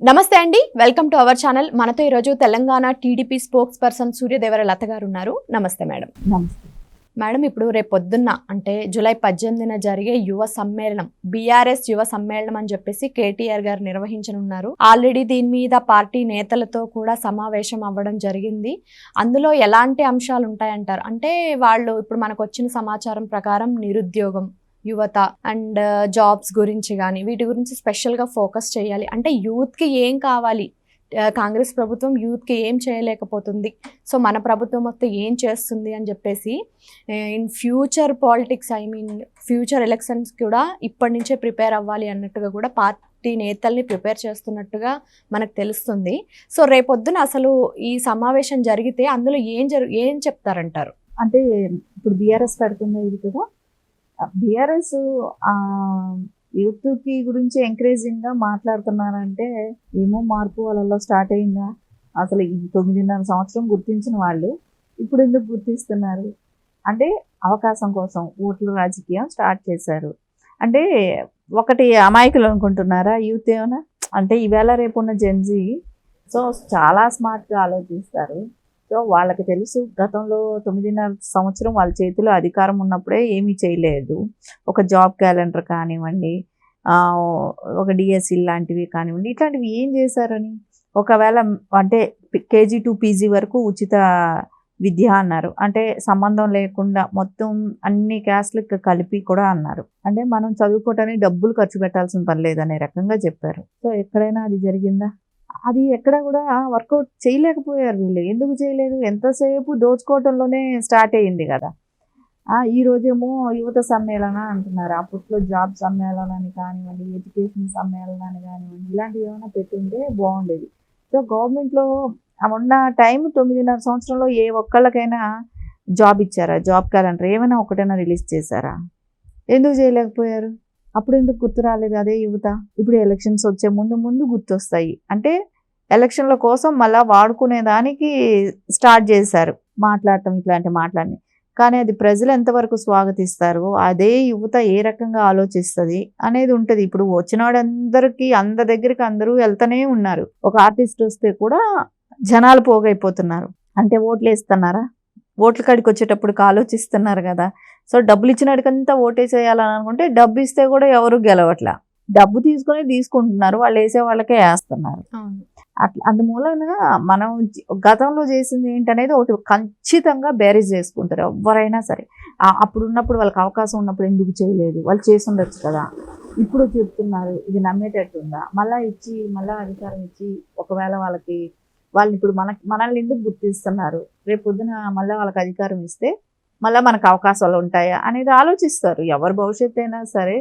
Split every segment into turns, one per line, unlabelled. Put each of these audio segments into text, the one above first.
నమస్తే అండి, welcome to our channel. మనతో ఈరోజు తెలంగాణ టీడీపీ స్పోక్స్ పర్సన్ సూర్యదేవర లత గారు ఉన్నారు. నమస్తే మేడం.
నమస్తే
మేడం, ఇప్పుడు రేపు పొద్దున్న అంటే జూలై 18న జరిగే యువ సమ్మేళనం, బీఆర్ఎస్ యువ సమ్మేళనం అని చెప్పేసి కేటీఆర్ గారు నిర్వహించనున్నారు. ఆల్రెడీ దీని మీద పార్టీ నేతలతో కూడా సమావేశం అవ్వడం జరిగింది. అందులో ఎలాంటి అంశాలు ఉంటాయంటారు? అంటే వాళ్ళు ఇప్పుడు మనకు వచ్చిన సమాచారం ప్రకారం నిరుద్యోగం, యువత అండ్ జాబ్స్ గురించి కానీ వీటి గురించి స్పెషల్గా ఫోకస్ చేయాలి. అంటే యూత్కి ఏం కావాలి, కాంగ్రెస్ ప్రభుత్వం యూత్కి ఏం చేయలేకపోతుంది, సో మన ప్రభుత్వం మొత్తం ఏం చేస్తుంది అని చెప్పేసి in future politics, future elections కూడా ఇప్పటి నుంచే ప్రిపేర్ అవ్వాలి అన్నట్టుగా కూడా పార్టీ నేతల్ని ప్రిపేర్ చేస్తున్నట్టుగా మనకు తెలుస్తుంది. సో రేపొద్దున అసలు ఈ సమావేశం జరిగితే అందులో ఏం చెప్తారంటారు?
అంటే ఇప్పుడు బీఆర్ఎస్ పెడుతుంది ఇది కదా, బీఆర్ఎస్ యూత్కి గురించి ఎంకరేజింగ్గా మాట్లాడుతున్నారంటే ఏమో మార్పు వాళ్ళలో స్టార్ట్ అయిందా? అసలు ఈ 9.5 సంవత్సరం గుర్తించిన వాళ్ళు ఇప్పుడు ఎందుకు గుర్తిస్తున్నారు? అంటే అవకాశం కోసం ఓట్ల రాజకీయం స్టార్ట్ చేశారు. అంటే ఒకటి అమాయకులు అనుకుంటున్నారా యూత్ ఏమైనా? అంటే ఈవేళ రేపు ఉన్న జెన్జీ సో చాలా స్మార్ట్గా ఆలోచిస్తారు. సో వాళ్ళకి తెలుసు గతంలో 9.5 సంవత్సరం వాళ్ళ చేతిలో అధికారం ఉన్నప్పుడే ఏమీ చేయలేదు. ఒక జాబ్ క్యాలెండర్ కానివ్వండి, ఒక డిఎస్సి లాంటివి కానివ్వండి, ఇట్లాంటివి ఏం చేశారని. ఒకవేళ అంటే కేజీ టు పీజీ వరకు ఉచిత విద్య అన్నారు. అంటే సంబంధం లేకుండా మొత్తం అన్ని క్యాస్ట్లకు కలిపి కూడా అన్నారు. అంటే మనం చదువుకోవటానికి డబ్బులు ఖర్చు పెట్టాల్సిన పని లేదనే రకంగా చెప్పారు. సో ఎక్కడైనా అది జరిగిందా? అది ఎక్కడ కూడా వర్కౌట్ చేయలేకపోయారు వీళ్ళు. ఎందుకు చేయలేదు? ఎంతసేపు దోచుకోవటంలోనే స్టార్ట్ అయ్యింది కదా. ఈ రోజేమో యువత సమ్మేళన అంటున్నారు. అప్పట్లో జాబ్ సమ్మేళనాన్ని కానివ్వండి, ఎడ్యుకేషన్ సమ్మేళనాన్ని కానివ్వండి, ఇలాంటివి ఏమైనా పెట్టుంటే బాగుండేది. సో గవర్నమెంట్లో ఉన్న టైం 9.5 సంవత్సరంలో ఏ ఒక్కళ్ళకైనా జాబ్ ఇచ్చారా? జాబ్ క్యాలెండర్ ఏమైనా ఒకటైనా రిలీజ్ చేశారా? ఎందుకు చేయలేకపోయారు? అప్పుడు ఎందుకు గుర్తు రాలేదు అదే యువత? ఇప్పుడు ఎలక్షన్స్ వచ్చే ముందు గుర్తొస్తాయి. అంటే ఎలక్షన్ల కోసం మళ్ళీ వాడుకునే దానికి స్టార్ట్ చేశారు మాట్లాడటం, ఇట్లాంటి మాటలన్నీ. కానీ అది ప్రజలు ఎంతవరకు స్వాగతిస్తారు, అదే యువత ఏ రకంగా ఆలోచిస్తుంది అనేది ఉంటుంది. ఇప్పుడు వచ్చినవాడందరికీ అందరి దగ్గరికి అందరూ వెళ్తూనే ఉన్నారు. ఒక ఆర్టిస్ట్ వస్తే కూడా జనాలు పోగైపోతున్నారు. అంటే ఓట్లు వేస్తున్నారా? ఓట్ల కాడికి వచ్చేటప్పుడు ఆలోచిస్తున్నారు కదా. సో డబ్బులు ఇచ్చినడికంతా ఓటేసేయాలని అనుకుంటే డబ్బు ఇస్తే కూడా ఎవరు గెలవట్లా. డబ్బు తీసుకుంటున్నారు, వాళ్ళు వేసే వాళ్ళకే వేస్తున్నారు. అట్లా అందుమూలంగా మనం గతంలో చేసింది ఏంటనేది ఒకటి ఖచ్చితంగా బేరీజ్ చేసుకుంటారు ఎవరైనా సరే. అప్పుడు ఉన్నప్పుడు వాళ్ళకి అవకాశం ఉన్నప్పుడు ఎందుకు చేయలేదు? వాళ్ళు చేసి ఉండొచ్చు కదా. ఇప్పుడు చెప్తున్నారు, ఇది నమ్మేటట్టుందా? మళ్ళీ అధికారం ఇచ్చి ఒకవేళ వాళ్ళు ఇప్పుడు మనల్ని ఎందుకు గుర్తిస్తున్నారు? రేపు పొద్దున మళ్ళీ వాళ్ళకి అధికారం ఇస్తే మళ్ళీ మనకు అవకాశాలు ఉంటాయా అనేది ఆలోచిస్తారు. ఎవరి భవిష్యత్తు అయినా సరే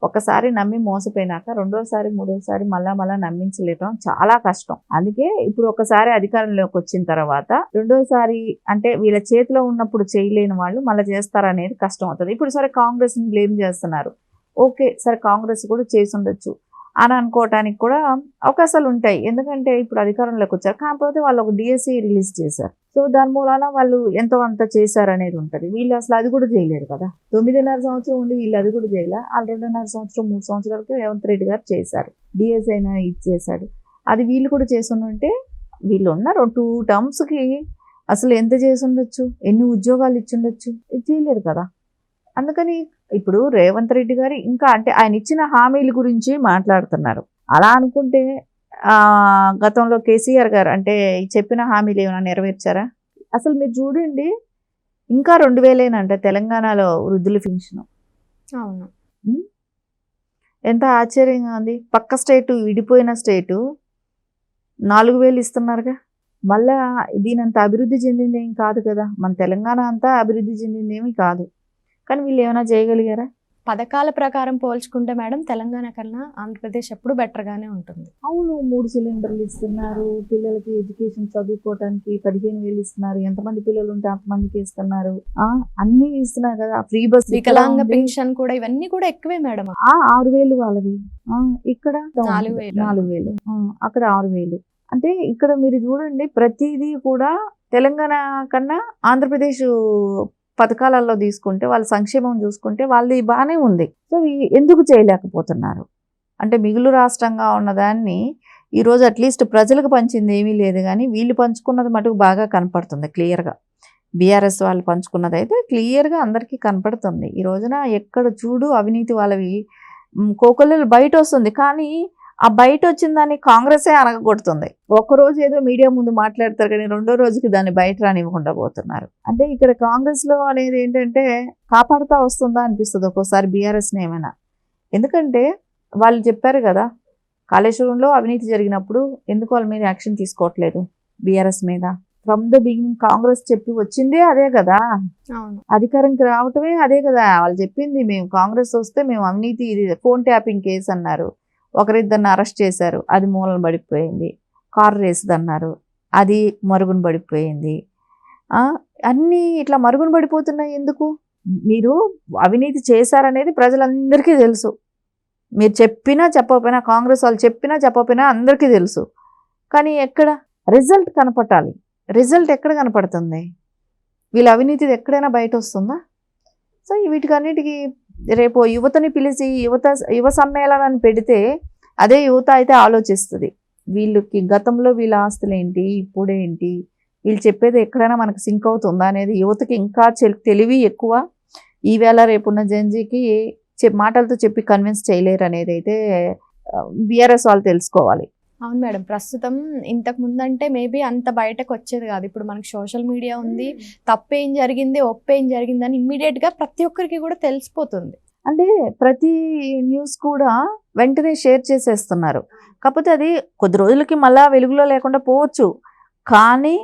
ఒకసారి నమ్మి మోసపోయినాక రెండోసారి మూడోసారి మళ్ళా నమ్మించలేటం చాలా కష్టం. అందుకే ఇప్పుడు ఒకసారి అధికారంలోకి వచ్చిన తర్వాత రెండోసారి అంటే వీళ్ళ చేతిలో ఉన్నప్పుడు చేయలేని వాళ్ళు మళ్ళీ చేస్తారనేది కష్టం అవుతుంది. ఇప్పుడు సరే కాంగ్రెస్ని బ్లేమ్ చేస్తున్నారు. ఓకే, సరే కాంగ్రెస్ కూడా చేసి ఉండొచ్చు అని అనుకోవటానికి కూడా అవకాశాలు ఉంటాయి. ఎందుకంటే ఇప్పుడు అధికారంలోకి వచ్చారు, కాకపోతే వాళ్ళు ఒక డిఎస్సి రిలీజ్ చేశారు. సో దాని మూలాన వాళ్ళు ఎంతో అంత చేశారు అనేది ఉంటుంది. వీళ్ళు అసలు అది కూడా చేయలేరు కదా. 9.5 సంవత్సరం ఉండి వీళ్ళు అది కూడా చేయలే. వాళ్ళు 2.5 సంవత్సరం 3 సంవత్సరాలకి రేవంత్ రెడ్డి గారు చేశారు, డిఎస్సి అయినా ఇచ్చేశాడు. అది వీళ్ళు కూడా చేస్తుంటే వీళ్ళు ఉన్న 2 టర్మ్స్కి అసలు ఎంత చేసి ఉండొచ్చు, ఎన్ని ఉద్యోగాలు ఇచ్చిండొచ్చు? ఇది చేయలేరు కదా. అందుకని ఇప్పుడు రేవంత్ రెడ్డి గారు ఇంకా అంటే ఆయన ఇచ్చిన హామీల గురించి మాట్లాడుతున్నారు. అలా అనుకుంటే గతంలో కేసీఆర్ గారు అంటే చెప్పిన హామీలు ఏమైనా నెరవేర్చారా? అసలు మీరు చూడండి, ఇంకా 2,000 తెలంగాణలో వృద్ధుల పెన్షన్.
అవును,
ఎంత ఆశ్చర్యంగా ఉంది. పక్క స్టేటు, విడిపోయిన స్టేటు 4,000 ఇస్తున్నారుగా. మళ్ళా దీనంత అభివృద్ధి చెందింది ఏం కాదు కదా. మన తెలంగాణ అంతా అభివృద్ధి చెందింది ఏమీ కాదు. కానీ వీళ్ళు ఏమైనా చేయగలిగారా?
పథకాల ప్రకారం పోల్చుకుంటే మేడం తెలంగాణ కన్నా ఆంధ్రప్రదేశ్ ఎప్పుడు బెటర్గానే ఉంటుంది.
అవును, 3 సిలిండర్లు ఇస్తున్నారు. పిల్లలకి ఎడ్యుకేషన్ చదువుకోవడానికి 15,000 ఇస్తున్నారు. ఎంతమంది పిల్లలు ఉంటే అంతమందికి ఇస్తున్నారు. అన్ని ఇస్తున్నారు కదా. ఫ్రీ బస్,
వికలాంగ పెన్షన్ కూడా, ఇవన్నీ కూడా ఎక్కువే మేడం.
6,000 వాళ్ళవి. ఇక్కడ
4,000.
అక్కడ 6,000. అంటే ఇక్కడ మీరు చూడండి, ప్రతిదీ కూడా తెలంగాణ కన్నా ఆంధ్రప్రదేశ్ పథకాలలో తీసుకుంటే, వాళ్ళ సంక్షేమం చూసుకుంటే వాళ్ళది బాగానే ఉంది. సో ఎందుకు చేయలేకపోతున్నారు? అంటే మిగులు రాష్ట్రంగా ఉన్నదాన్ని ఈరోజు అట్లీస్ట్ ప్రజలకు పంచింది ఏమీ లేదు, కానీ వీళ్ళు పంచుకున్నది మటుకు బాగా కనపడుతుంది క్లియర్గా. బీఆర్ఎస్ వాళ్ళు పంచుకున్నది అయితే క్లియర్గా అందరికీ కనపడుతుంది. ఈ రోజున ఎక్కడ చూడు అవినీతి వాళ్ళవి కోకొల్లలు బయట వస్తుంది, కానీ ఆ బయట వచ్చిన దాన్ని కాంగ్రెసే అనగొడుతుంది. ఒక్కరోజు ఏదో మీడియా ముందు మాట్లాడతారు, కానీ రెండో రోజుకి దాన్ని బయట రానివ్వకుండా పోతున్నారు. అంటే ఇక్కడ కాంగ్రెస్లో అనేది ఏంటంటే కాపాడుతూ వస్తుందా అనిపిస్తుంది ఒక్కోసారి బీఆర్ఎస్ని ఏమైనా. ఎందుకంటే వాళ్ళు చెప్పారు కదా, కాళేశ్వరంలో అవినీతి జరిగినప్పుడు ఎందుకు వాళ్ళ మీద యాక్షన్ తీసుకోవట్లేదు బీఆర్ఎస్ మీద. ఫ్రమ్ ద బిగినింగ్ కాంగ్రెస్ చెప్పి వచ్చిందే అదే కదా,
అవును.
అధికారంకి రావటమే అదే కదా. వాళ్ళు చెప్పింది మేము కాంగ్రెస్ వస్తే మేము అవినీతి ఇది ఫోన్ ట్యాపింగ్ కేసు అన్నారు, ఒకరిద్దరిని అరెస్ట్ చేశారు, అది మూలన పడిపోయింది. కారు రేసుది అన్నారు, అది మరుగున పడిపోయింది. అన్నీ ఇట్లా మరుగున పడిపోతున్నాయి ఎందుకు? మీరు అవినీతి చేశారనేది ప్రజలందరికీ తెలుసు. మీరు చెప్పినా చెప్పకపోయినా, కాంగ్రెస్ వాళ్ళు చెప్పినా చెప్పకపోయినా అందరికీ తెలుసు. కానీ ఎక్కడ రిజల్ట్ కనపడాలి? రిజల్ట్ ఎక్కడ కనపడుతుంది? వీళ్ళ అవినీతిది ఎక్కడైనా బయట వస్తుందా? సో వీటికన్నిటికీ రేపు యువతని పిలిచి యువ సమ్మేళనాన్ని పెడితే అదే యువత అయితే ఆలోచిస్తుంది, వీళ్ళకి గతంలో వీళ్ళ ఆస్తులు ఏంటి, ఇప్పుడేంటి, వీళ్ళు చెప్పేది ఎక్కడైనా మనకు సింక్ అవుతుందా అనేది యువతకి ఇంకా తెలివి ఎక్కువ. ఈవేళ రేపున్న జెన్జీకి మాటలతో చెప్పి కన్విన్స్ చేయలేరు అనేది అయితే బీఆర్ఎస్ వాళ్ళు తెలుసుకోవాలి.
అవును మేడం, ప్రస్తుతం ఇంతకు ముందంటే మేబీ అంత బయటకు వచ్చేది కాదు. ఇప్పుడు మనకి సోషల్ మీడియా ఉంది, తప్పేం జరిగింది ఒప్పేం జరిగింది అని ఇమ్మీడియట్గా ప్రతి ఒక్కరికి కూడా తెలిసిపోతుంది.
అంటే ప్రతి న్యూస్ కూడా వెంటనే షేర్ చేసేస్తున్నారు. కాకపోతే అది కొద్ది రోజులకి మళ్ళీ వెలుగులో లేకుండా పోవచ్చు, కానీ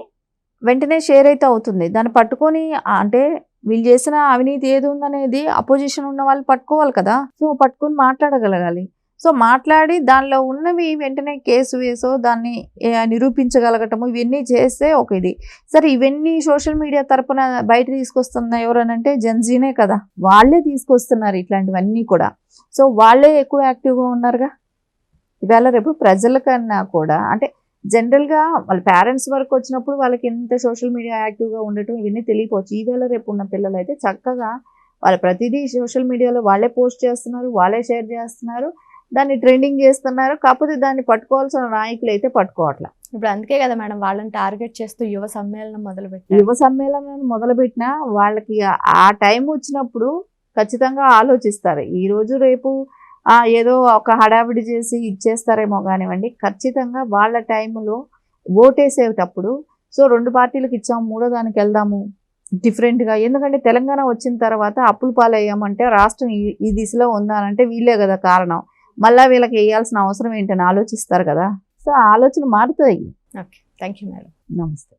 వెంటనే షేర్ అయితే అవుతుంది. దాన్ని పట్టుకొని అంటే వీళ్ళు చేసిన అవినీతి ఏది ఉందనేది అపోజిషన్ ఉన్న వాళ్ళు పట్టుకోవాలి కదా. సో పట్టుకొని మాట్లాడగలగాలి. సో మాట్లాడి దానిలో ఉన్నవి వెంటనే కేసు వేసో దాన్ని నిరూపించగలగటము, ఇవన్నీ చేస్తే ఒక ఇది. సరే ఇవన్నీ సోషల్ మీడియా తరపున బయట తీసుకొస్తున్న ఎవరనంటే జెన్జీనే కదా, వాళ్ళే తీసుకొస్తున్నారు ఇట్లాంటివన్నీ కూడా. సో వాళ్ళే ఎక్కువ యాక్టివ్గా ఉన్నారుగా. ఇవాళ రేపు ప్రజల కన్నా కూడా అంటే జనరల్గా వాళ్ళ పేరెంట్స్ వరకు వచ్చినప్పుడు వాళ్ళకి ఎంత సోషల్ మీడియా యాక్టివ్గా ఉండటం ఇవన్నీ తెలియపోవచ్చు. ఈవేళ రేపు ఉన్న పిల్లలు అయితే చక్కగా వాళ్ళు ప్రతిదీ సోషల్ మీడియాలో వాళ్ళే పోస్ట్ చేస్తున్నారు, వాళ్ళే షేర్ చేస్తున్నారు, దాన్ని ట్రెండింగ్ చేస్తున్నారు. కాకపోతే దాన్ని పట్టుకోవాల్సిన నాయకులు అయితే పట్టుకోవట్లేదు.
ఇప్పుడు అందుకే కదా మేడం వాళ్ళని టార్గెట్ చేస్తూ యువ సమ్మేళనం
మొదలుపెట్టినా వాళ్ళకి ఆ టైం వచ్చినప్పుడు ఖచ్చితంగా ఆలోచిస్తారు. ఈ రోజు రేపు ఏదో ఒక హడావిడి చేసి ఇచ్చేస్తారేమో కానివ్వండి, ఖచ్చితంగా వాళ్ళ టైంలో ఓటేసేటప్పుడు సో 2 పార్టీలకు ఇచ్చాము, మూడో దానికి వెళ్దాము డిఫరెంట్గా. ఎందుకంటే తెలంగాణ వచ్చిన తర్వాత అప్పులు పాలయ్యామంటే రాష్ట్రం ఈ దిశలో ఉందానంటే వీళ్ళే కదా కారణం. మళ్ళీ వీళ్ళకి వేయాల్సిన అవసరం ఏంటని ఆలోచిస్తారు కదా. సో ఆలోచన మారుతాయి.
Okay, thank you madam.
నమస్తే.